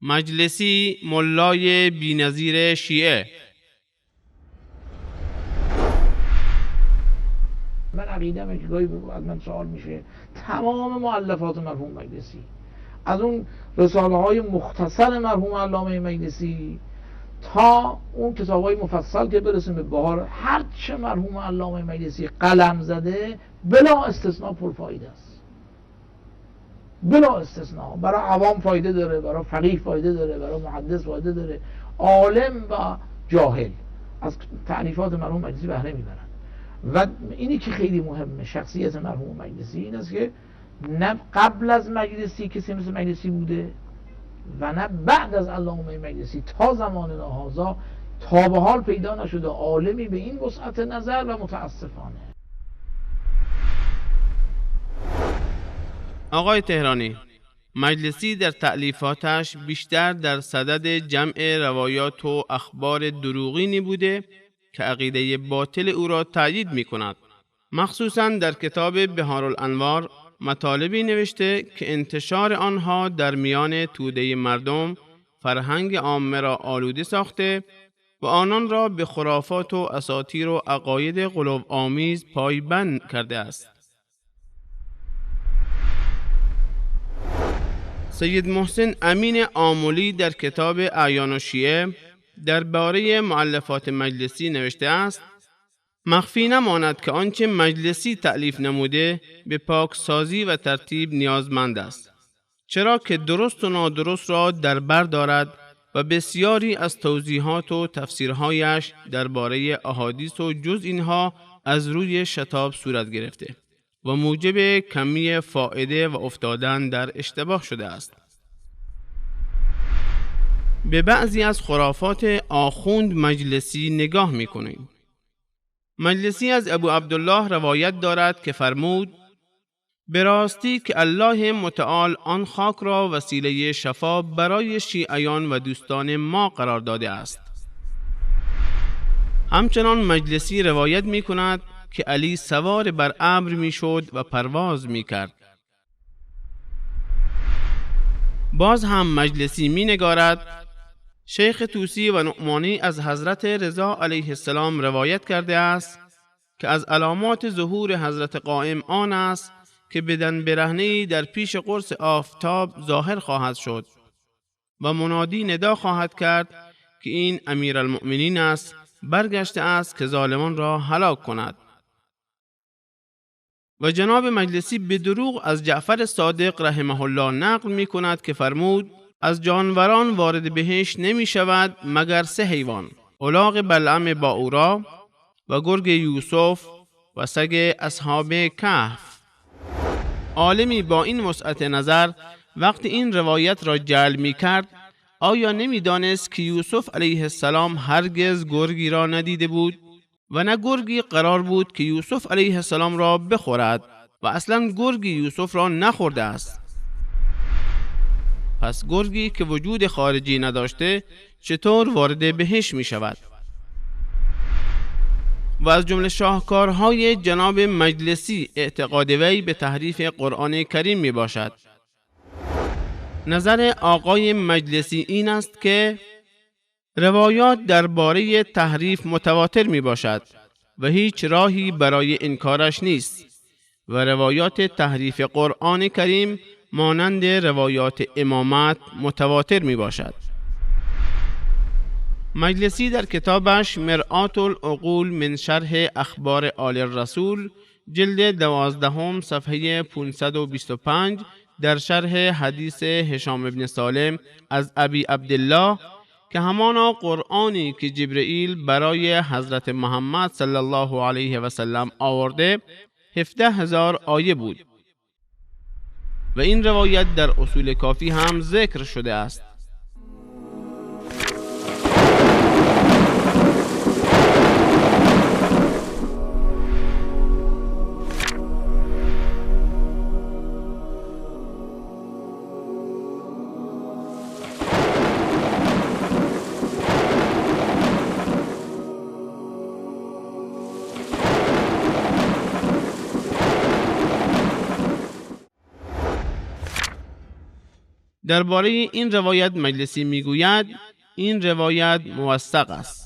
مجلسی ملای بی‌نظیر شیعه. من عقیدمه که گاهی از من سوال میشه تمام مؤلفات مرحوم مجلسی، از اون رساله های مختصر مرحوم علامه مجلسی تا اون کتاب های مفصل که برسیم به بهار، هر چه مرحوم علامه مجلسی قلم زده بلا استثناء پرفایده است، بلا استثناء. برای عوام فایده داره، برای فقیه فایده داره، برای محدث فایده داره، عالم و جاهل از تعریفات مرحوم مجلسی بهره میبرن. و اینی که خیلی مهمه شخصیت مرحوم مجلسی این است که نه قبل از مجلسی کسی مثل مجلسی بوده و نه بعد از علامه مجلسی تا زمان هذا تا به حال پیدا نشده عالمی به این وسعت نظر و متاسفانه. آقای تهرانی، مجلسی در تألیفاتش بیشتر در صدد جمع روایات و اخبار دروغینی بوده که عقیده باطل او را تأیید می کند. مخصوصاً در کتاب بهارالانوار مطالبی نوشته که انتشار آنها در میان توده مردم فرهنگ عامه را آلوده ساخته و آنان را به خرافات و اساطیر و عقاید غلوآمیز پایبند کرده است. سید محسن امین آملی در کتاب اعیان الشیعه درباره مؤلفات مجلسی نوشته است: مخفی نماند که آنچه مجلسی تألیف نموده به پاکسازی و ترتیب نیازمند است، چرا که درست و نادرست را در بر دارد و بسیاری از توضیحات و تفسیرهایش درباره احادیث و جز اینها از روی شتاب صورت گرفته و موجب کمی فائده و افتادن در اشتباه شده است. به بعضی از خرافات آخوند مجلسی نگاه می‌کنیم. مجلسی از ابو عبدالله روایت دارد که فرمود: به راستی که الله متعال آن خاک را وسیله شفا برای شیعیان و دوستان ما قرار داده است. همچنان مجلسی روایت می کند که علی سوار بر ابر می شد و پرواز می کرد. باز هم مجلسی می نگارد شیخ طوسی و نعمانی از حضرت رضا علیه السلام روایت کرده است که از علامات ظهور حضرت قائم آن است که بدن برهنه‌ای در پیش قرص آفتاب ظاهر خواهد شد و منادی ندا خواهد کرد که این امیرالمؤمنین است، برگشته است که ظالمان را هلاک کند. و جناب مجلسی به دروغ از جعفر صادق رحمه الله نقل می کند که فرمود: از جانوران وارد بهشت نمی شود مگر 3 حیوان: الاغ بلعم باورا و گرگ یوسف و سگ اصحاب کهف. عالمی با این وسعت نظر وقتی این روایت را جعل می کرد، آیا نمی دانست که یوسف علیه السلام هرگز گرگی را ندیده بود و نه گرگی قرار بود که یوسف علیه السلام را بخورد و اصلا گرگی یوسف را نخورده است؟ پس گرگی که وجود خارجی نداشته چطور وارد بهشت می شود؟ و از جمله شاهکارهای جناب مجلسی اعتقاد وی به تحریف قرآن کریم می باشد. نظر آقای مجلسی این است که روایات درباره تحریف متواتر می باشد و هیچ راهی برای انکارش نیست و روایات تحریف قرآن کریم مانند روایات امامت متواتر می باشد. مجلسی در کتابش مرآت العقول من شرح اخبار آل الرسول جلد 12 صفحه 525 در شرح حدیث هشام ابن سالم از ابی عبدالله که همانا قرآنی که جبرئیل برای حضرت محمد صلی الله علیه و سلم آورده 17,000 آیه بود و این روایت در اصول کافی هم ذکر شده است. درباره این روایت مجلسی میگوید این روایت موثق است.